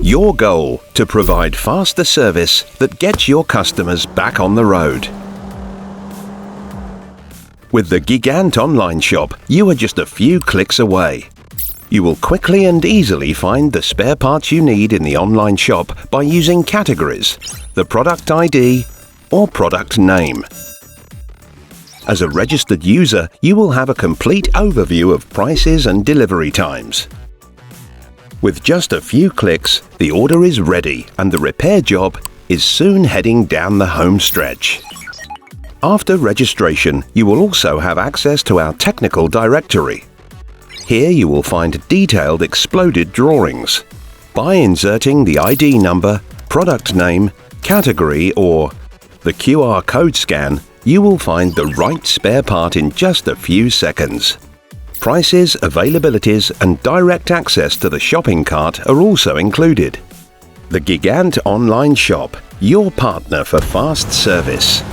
Your goal to provide faster service that gets your customers back on the road. With the GIGANT online shop, you are just a few clicks away. You will quickly and easily find the spare parts you need in the online shop by using categories, the product ID, or product name. As a registered user, you will have a complete overview of prices and delivery times. With just a few clicks, the order is ready and the repair job is soon heading down the home stretch. After registration, you will also have access to our technical directory. Here you will find detailed exploded drawings. By inserting the ID number, product name, category or the QR code scan, you will find the right spare part in just a few seconds. Prices, availabilities and direct access to the shopping cart are also included. The GIGANT online shop, your partner for fast service.